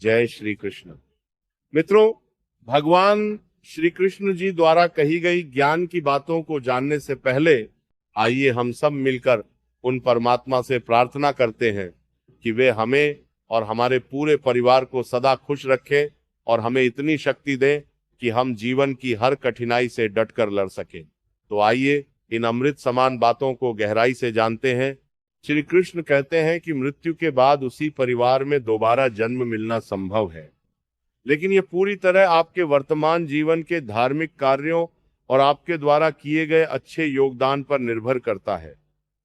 जय श्री कृष्ण। मित्रों, भगवान श्री कृष्ण जी द्वारा कही गई ज्ञान की बातों को जानने से पहले आइए हम सब मिलकर उन परमात्मा से प्रार्थना करते हैं कि वे हमें और हमारे पूरे परिवार को सदा खुश रखें और हमें इतनी शक्ति दें कि हम जीवन की हर कठिनाई से डटकर लड़ सकें। तो आइए इन अमृत समान बातों को गहराई से जानते हैं। श्री कृष्ण कहते हैं कि मृत्यु के बाद उसी परिवार में दोबारा जन्म मिलना संभव है, लेकिन यह पूरी तरह आपके वर्तमान जीवन के धार्मिक कार्यों और आपके द्वारा किए गए अच्छे योगदान पर निर्भर करता है।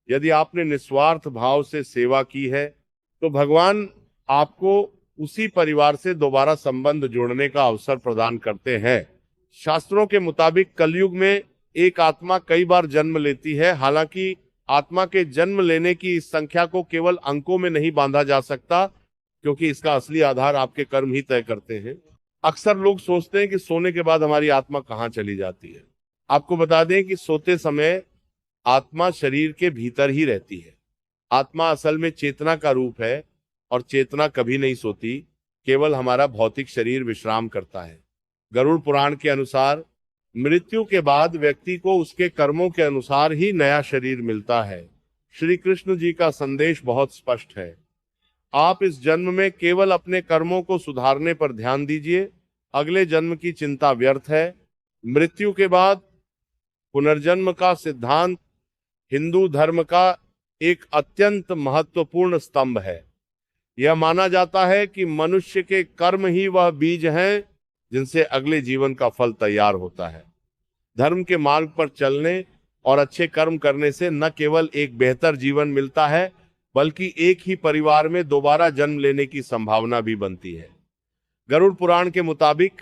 यदि आपने निस्वार्थ भाव से सेवा की है तो भगवान आपको उसी परिवार से दोबारा संबंध जोड़ने का अवसर प्रदान करते हैं। शास्त्रों के मुताबिक कलयुग में एक आत्मा कई बार जन्म लेती है। हालांकि आत्मा के जन्म लेने की इस संख्या को केवल अंकों में नहीं बांधा जा सकता, क्योंकि इसका असली आधार आपके कर्म ही तय करते हैं। अक्सर लोग सोचते हैं कि सोने के बाद हमारी आत्मा कहाँ चली जाती है। आपको बता दें कि सोते समय आत्मा शरीर के भीतर ही रहती है। आत्मा असल में चेतना का रूप है और चेतना कभी नहीं सोती, केवल हमारा भौतिक शरीर विश्राम करता है। गरुड़ पुराण के अनुसार मृत्यु के बाद व्यक्ति को उसके कर्मों के अनुसार ही नया शरीर मिलता है। श्री कृष्ण जी का संदेश बहुत स्पष्ट है। आप इस जन्म में केवल अपने कर्मों को सुधारने पर ध्यान दीजिए। अगले जन्म की चिंता व्यर्थ है। मृत्यु के बाद पुनर्जन्म का सिद्धांत हिंदू धर्म का एक अत्यंत महत्वपूर्ण स्तंभ है। यह माना जाता है कि मनुष्य के कर्म ही वह बीज हैं जिनसे अगले जीवन का फल तैयार होता है। धर्म के मार्ग पर चलने और अच्छे कर्म करने से न केवल एक बेहतर जीवन मिलता है, बल्कि एक ही परिवार में दोबारा जन्म लेने की संभावना भी बनती है। गरुड़ पुराण के मुताबिक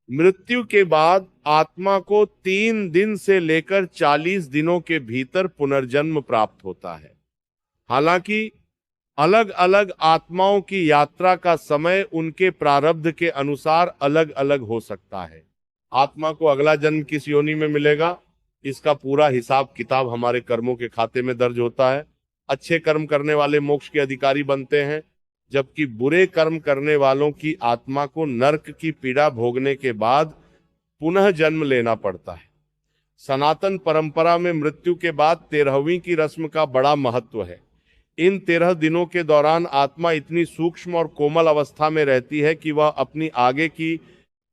मृत्यु के बाद आत्मा को 3 दिन से लेकर 40 दिनों के भीतर पुनर्जन्म प्राप्त होता है। हालांकि अलग अलग आत्माओं की यात्रा का समय उनके प्रारब्ध के अनुसार अलग अलग हो सकता है। आत्मा को अगला जन्म किस योनि में मिलेगा, इसका पूरा हिसाब किताब हमारे कर्मों के खाते में दर्ज होता है। अच्छे कर्म करने वाले मोक्ष के अधिकारी बनते हैं, जबकि बुरे कर्म करने वालों की आत्मा को नरक की पीड़ा भोगने के बाद पुनः जन्म लेना पड़ता है। सनातन परंपरा में मृत्यु के बाद 13वीं की रस्म का बड़ा महत्व है। इन 13 दिनों के दौरान आत्मा इतनी सूक्ष्म और कोमल अवस्था में रहती है कि वह अपनी आगे की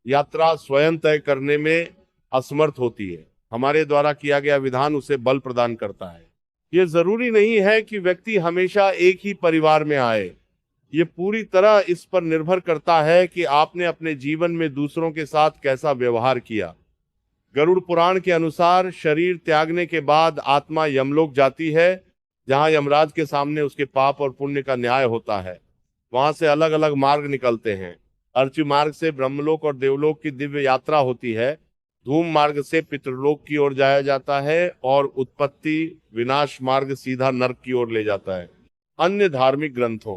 यात्रा स्वयं तय करने में असमर्थ होती है। हमारे द्वारा किया गया विधान उसे बल प्रदान करता है। यह जरूरी नहीं है कि व्यक्ति हमेशा एक ही परिवार में आए। ये पूरी तरह इस पर निर्भर करता है कि आपने अपने जीवन में दूसरों के साथ कैसा व्यवहार किया। गरुड़ पुराण के अनुसार शरीर त्यागने के बाद आत्मा यमलोक जाती है, जहां यमराज के सामने उसके पाप और पुण्य का न्याय होता है। वहां से अलग अलग मार्ग निकलते हैं। अर्ची मार्ग से ब्रह्मलोक और देवलोक की दिव्य यात्रा होती है। धूम मार्ग से पितृलोक की ओर जाया जाता है और उत्पत्ति विनाश मार्ग सीधा नरक की ओर ले जाता है। अन्य धार्मिक ग्रंथों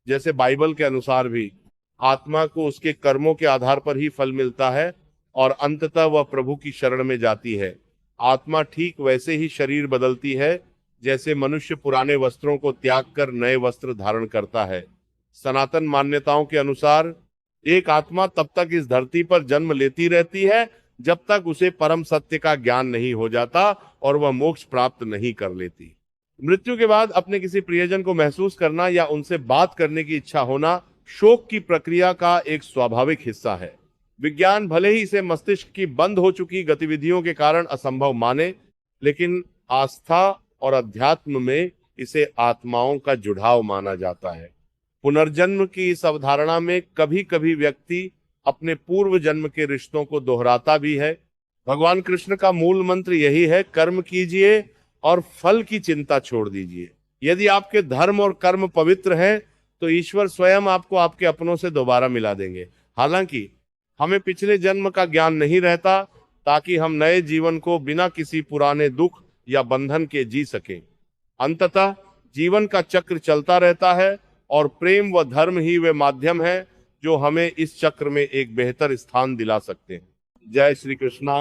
जैसे बाइबल के अनुसार भी आत्मा को उसके कर्मों के आधार पर ही फल मिलता है और अंततः वह प्रभु की शरण में जाती है। आत्मा ठीक वैसे ही शरीर बदलती है जैसे मनुष्य पुराने वस्त्रों को त्याग कर नए वस्त्र धारण करता है। सनातन मान्यताओं के अनुसार एक आत्मा तब तक इस धरती पर जन्म लेती रहती है जब तक उसे परम सत्य का ज्ञान नहीं हो जाता और वह मोक्ष प्राप्त नहीं कर लेती। मृत्यु के बाद अपने किसी प्रियजन को महसूस करना या उनसे बात करने की इच्छा होना शोक की प्रक्रिया का एक स्वाभाविक हिस्सा है। विज्ञान भले ही इसे मस्तिष्क की बंद हो चुकी गतिविधियों के कारण असंभव माने, लेकिन आस्था और अध्यात्म में इसे आत्माओं का जुड़ाव माना जाता है। पुनर्जन्म की इस अवधारणा में कभी कभी व्यक्ति अपने पूर्व जन्म के रिश्तों को दोहराता भी है। भगवान कृष्ण का मूल मंत्र यही है, कर्म कीजिए और फल की चिंता छोड़ दीजिए। यदि आपके धर्म और कर्म पवित्र हैं तो ईश्वर स्वयं आपको आपके अपनों से दोबारा मिला देंगे। हालांकि हमें पिछले जन्म का ज्ञान नहीं रहता, ताकि हम नए जीवन को बिना किसी पुराने दुख या बंधन के जी सकें। अंततः जीवन का चक्र चलता रहता है और प्रेम व धर्म ही वे माध्यम है जो हमें इस चक्र में एक बेहतर स्थान दिला सकते हैं। जय श्री कृष्णा।